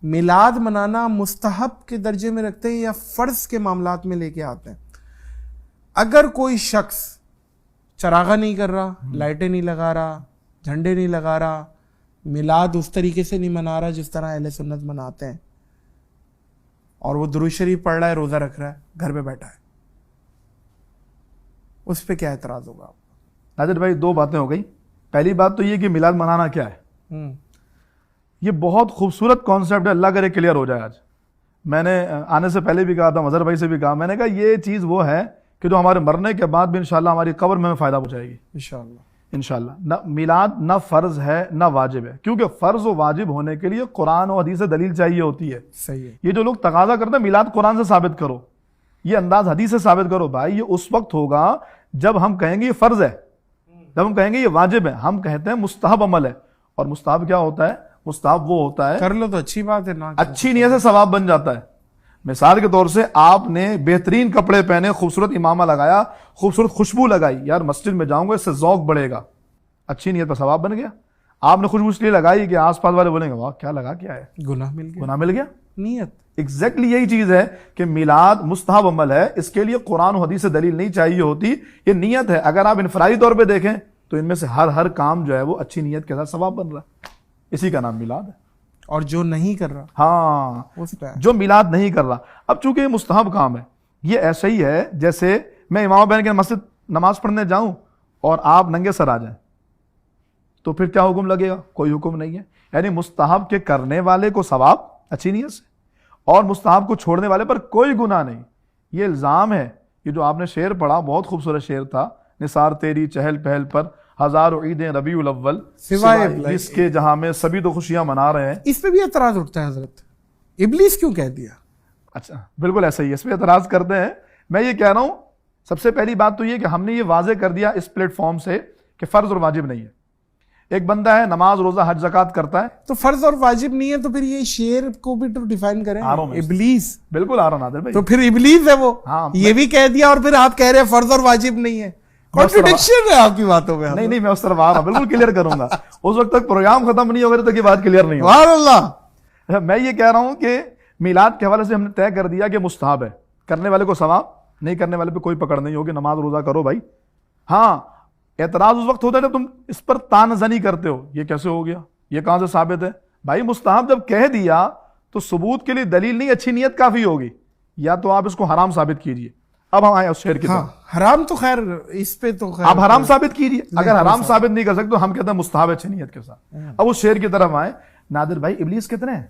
میلاد منانا مستحب کے درجے میں رکھتے ہیں یا فرض کے معاملات میں لے کے آتے ہیں؟ اگر کوئی شخص چراغا نہیں کر رہا، لائٹیں نہیں لگا رہا، جھنڈے نہیں لگا رہا، میلاد اس طریقے سے نہیں منا رہا جس طرح اہل سنت مناتے ہیں، اور وہ درود شریف پڑھ رہا ہے، روزہ رکھ رہا ہے، گھر پہ بیٹھا ہے، اس پہ کیا اعتراض ہوگا آپ کو؟ ناظر بھائی دو باتیں ہو گئی. پہلی بات تو یہ کہ میلاد منانا کیا ہے. یہ بہت خوبصورت کانسیپٹ ہے، اللہ کرے کلیئر ہو جائے. آج میں نے آنے سے پہلے بھی کہا تھا، مظہر بھائی سے بھی کہا، میں نے کہا یہ چیز وہ ہے کہ جو ہمارے مرنے کے بعد بھی انشاءاللہ ہماری قبر میں فائدہ پہنچائے گی انشاءاللہ. نہ میلاد نہ فرض ہے نہ واجب ہے، کیونکہ فرض و واجب ہونے کے لیے قرآن و حدیث سے دلیل چاہیے ہوتی ہے. صحیح ہے. یہ جو لوگ تقاضا کرتے ہیں میلاد قرآن سے ثابت کرو، یہ انداز حدیث سے ثابت کرو، بھائی یہ اس وقت ہوگا جب ہم کہیں گے یہ فرض ہے، جب ہم کہیں گے یہ واجب ہے. ہم کہتے ہیں مستحب عمل ہے، اور مستحب کیا ہوتا ہے؟ مستحب وہ ہوتا ہے کر لو تو اچھی بات ہے، نہ اچھی نیت سے ثواب بن جاتا ہے. مثال کے طور سے آپ نے بہترین کپڑے پہنے، خوبصورت امامہ لگایا، خوبصورت خوشبو لگائی، یار مسجد میں جاؤں گا اس سے ذوق بڑھے گا، اچھی نیت پر ثواب بن گیا. آپ نے خوشبو اس لیے لگائی کہ آس پاس والے بولیں گے واہ کیا لگا، کیا ہے، گناہ مل گیا. نیت ایگزیکٹلی یہی چیز ہے کہ میلاد مستحب عمل ہے، اس کے لیے قرآن و حدیث سے دلیل نہیں چاہیے ہوتی، یہ نیت ہے. اگر آپ انفرادی طور پہ دیکھیں تو ان میں سے ہر کام جو ہے وہ اچھی نیت کے ساتھ ثواب بن رہا ہے، اسی کا نام میلاد ہے. اور جو نہیں کر رہا، ہاں اس پہ جو میلاد نہیں کر رہا، اب چونکہ یہ مستحب کام ہے، یہ ایسا ہی ہے جیسے میں امام بہن کے مسجد نماز پڑھنے جاؤں اور آپ ننگے سر آ جائیں تو پھر کیا حکم لگے گا؟ کوئی حکم نہیں ہے. یعنی مستحب کے کرنے والے کو ثواب اچھی نیت سے، اور مستحب کو چھوڑنے والے پر کوئی گناہ نہیں. یہ الزام ہے. یہ جو آپ نے شعر پڑھا بہت خوبصورت شعر تھا، نثار تیری چہل پہل پر ہزاروں عیدیں ربیع الاول سوائے ابلیس کے جہاں میں سبھی تو خوشیاں منا رہے ہیں. اس پہ بھی اعتراض اٹھتا ہے حضرت، ابلیس کیوں کہہ دیا؟ اچھا بالکل ایسا ہی، اس پہ اعتراض کرتے ہیں. میں یہ کہہ رہا ہوں سب سے پہلی بات تو یہ کہ ہم نے یہ واضح کر دیا اس پلیٹ فارم سے کہ فرض اور واجب نہیں ہے. ایک بندہ ہے نماز روزہ حج زکات کرتا ہے تو فرض اور واجب نہیں ہے، تو پھر یہ شعر کو بھی تو ڈیفائن کریں. ابلیس بالکل آ رہا نادر بھائی، تو پھر ابلیس ہے وہ. یہ بھی کہہ دیا اور پھر آپ کہہ رہے ہیں فرض اور واجب نہیں ہے. کنٹرڈکشن ہے آپ کی باتوں میں. نہیں میں اس طرف آ رہا ہوں، بالکل کلیئر کروں گا. اس وقت تک پروگرام ختم نہیں ہوگا تک یہ بات کلیئر نہیں ہوگی. سبحان اللہ. میں یہ کہہ رہا ہوں کہ میلاد کے حوالے سے ہم نے طے کر دیا کہ مستحب ہے، کرنے والے کو ثواب، نہیں کرنے والے پہ کوئی پکڑ نہیں ہوگی، نماز روزہ کرو بھائی. ہاں اعتراض اس وقت ہوتا ہے جب تم اس پر تان زنی کرتے ہو، یہ کیسے ہو گیا، یہ کہاں سے ثابت ہے؟ بھائی مستحب جب کہہ دیا تو ثبوت کے لیے دلیل نہیں، اچھی نیت کافی ہوگی. یا تو آپ اس کو حرام ثابت کیجئے. اب ہم آئے اس شعر کی طرف. حرام تو خیر اس پہ تو خیر آپ حرام ثابت کیجئے. اگر حرام ثابت نہیں کر سکتے تو ہم کہتے ہیں مستحب اچھی نیت کے ساتھ. اب اس شعر کی طرف آئے. نادر بھائی ابلیس کتنے ہیں؟